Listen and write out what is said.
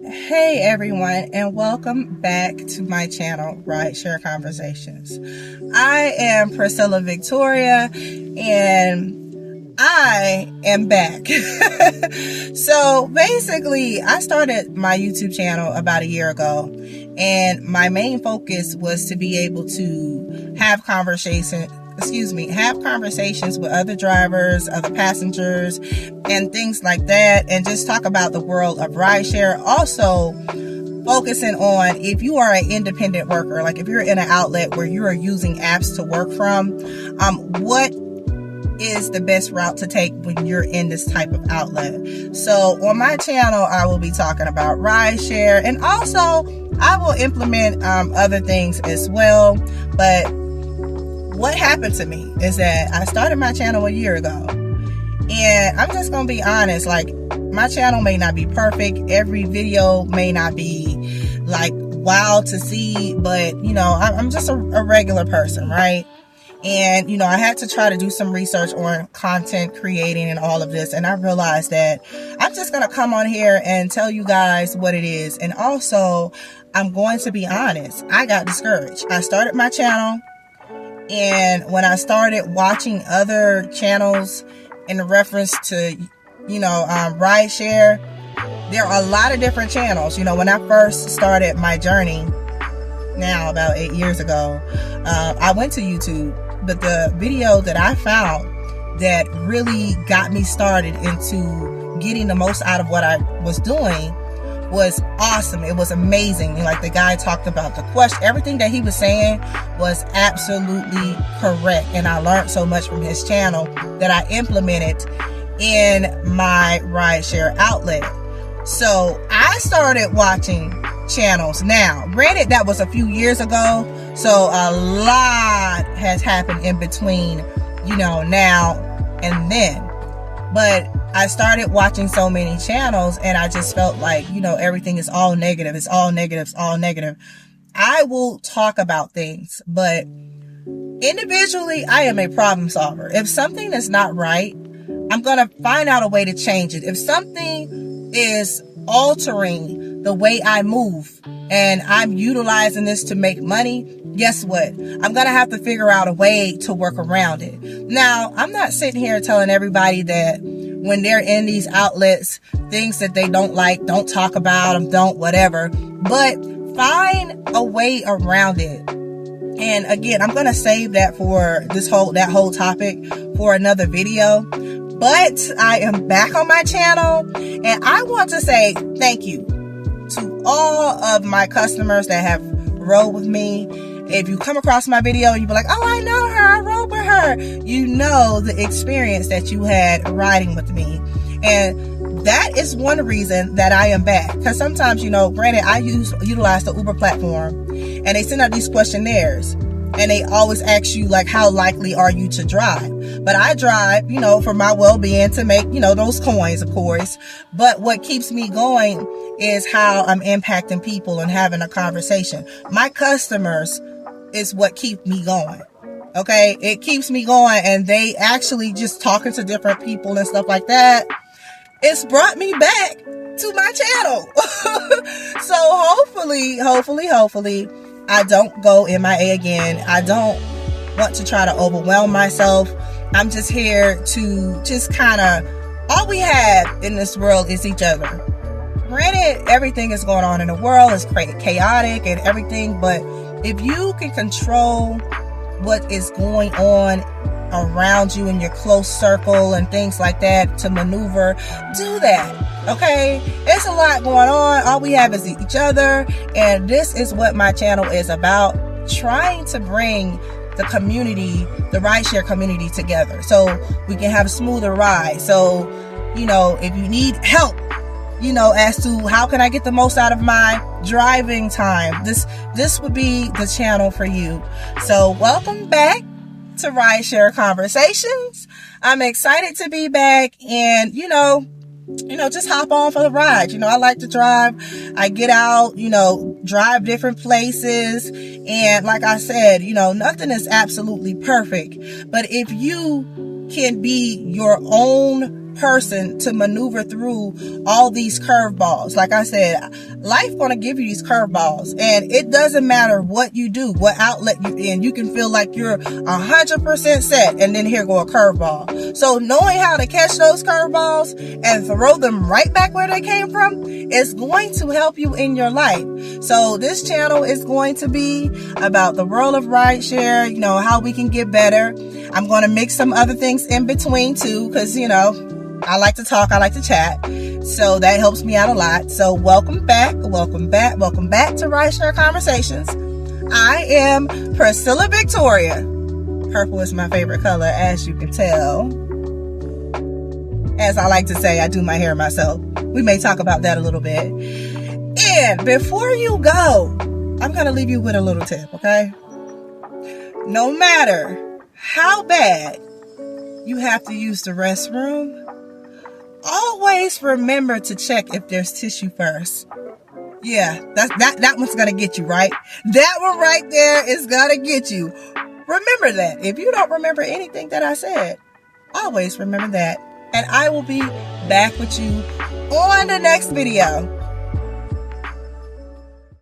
Hey everyone, and welcome back to my channel, Rideshare Conversations. I am Priscilla Victoria, and I am back. So basically, I started my YouTube channel about a year ago, and my main focus was to be able to have conversations with other drivers, other passengers, and things like that, and just talk about the world of rideshare. Also, focusing on if you are an independent worker, like if you're in an outlet where you are using apps to work from, what is the best route to take when you're in this type of outlet. So on my channel, I will be talking about rideshare, and also I will implement other things as well. But what happened to me is that I started my channel a year ago, and I'm just gonna be honest, like, my channel may not be perfect, every video may not be like wow to see, but I'm just a regular person, right? And I had to try to do some research on content creating and all of this, and I realized that I'm just gonna come on here and tell you guys what it is. And also, I'm going to be honest, I got discouraged. I started my channel, and when I started watching other channels in reference to, rideshare, there are a lot of different channels. When I first started my journey, now about 8 years ago, I went to YouTube, but the video that I found that really got me started into getting the most out of what I was doing was awesome. It was amazing. Like, the guy talked about the question, everything that he was saying was absolutely correct, and I learned so much from his channel that I implemented in my rideshare outlet. So I started watching channels. Now, granted, that was a few years ago, so a lot has happened in between, now and then. But I started watching so many channels, and I just felt like, everything is all negative. It's all negative. It's all negative. I will talk about things, but individually, I am a problem solver. If something is not right, I'm going to find out a way to change it. If something is altering the way I move and I'm utilizing this to make money, guess what? I'm going to have to figure out a way to work around it. Now, I'm not sitting here telling everybody that when they're in these outlets, things that they don't like, don't talk about them, don't whatever, but find a way around it. And again, I'm going to save that for that whole topic for another video. But I am back on my channel, and I want to say thank you to all of my customers that have rode with me. If you come across my video and you be like, oh, I know her, I rode with her, you know the experience that you had riding with me. And that is one reason that I am back. Because sometimes, granted, I utilize the Uber platform, and they send out these questionnaires, and they always ask you, like, how likely are you to drive? But I drive, for my well-being, to make, those coins, of course. But what keeps me going is how I'm impacting people and having a conversation. My customers is what keep me going. Okay? It keeps me going, and they actually just talking to different people and stuff like that. It's brought me back to my channel. So hopefully, I don't go MIA again. I don't want to try to overwhelm myself. I'm just here to just kind of, all we have in this world is each other. Granted, everything is going on in the world. It's chaotic and everything, but if you can control what is going on around you in your close circle and things like that to maneuver, do that. Okay? It's a lot going on. All we have is each other, and this is what my channel is about, trying to bring the community, the rideshare community, together so we can have a smoother ride. So, if you need help, as to how can I get the most out of my driving time, this would be the channel for you. So welcome back to Rideshare Conversations. I'm excited to be back, and just hop on for the ride. I like to drive. I get out, drive different places. And like I said, nothing is absolutely perfect. But if you can be your own person to maneuver through all these curveballs. Like I said, life gonna give you these curveballs, and it doesn't matter what you do, what outlet you in. You can feel like you're 100% set, and then here go a curveball. So knowing how to catch those curveballs and throw them right back where they came from is going to help you in your life. So this channel is going to be about the world of rideshare, you know, how we can get better. I'm going to mix some other things in between too, because, you know, I like to talk, I like to chat. So that helps me out a lot. So welcome back to Rideshare Conversations. I am Priscilla Victoria. Purple is my favorite color, as you can tell. As I like to say, I do my hair myself. We may talk about that a little bit. And before you go, I'm going to leave you with a little tip, okay? No matter how bad you have to use the restroom, always remember to check if there's tissue first. Yeah, that one's going to get you, right? That one right there is going to get you. Remember that. If you don't remember anything that I said, always remember that. And I will be back with you on the next video.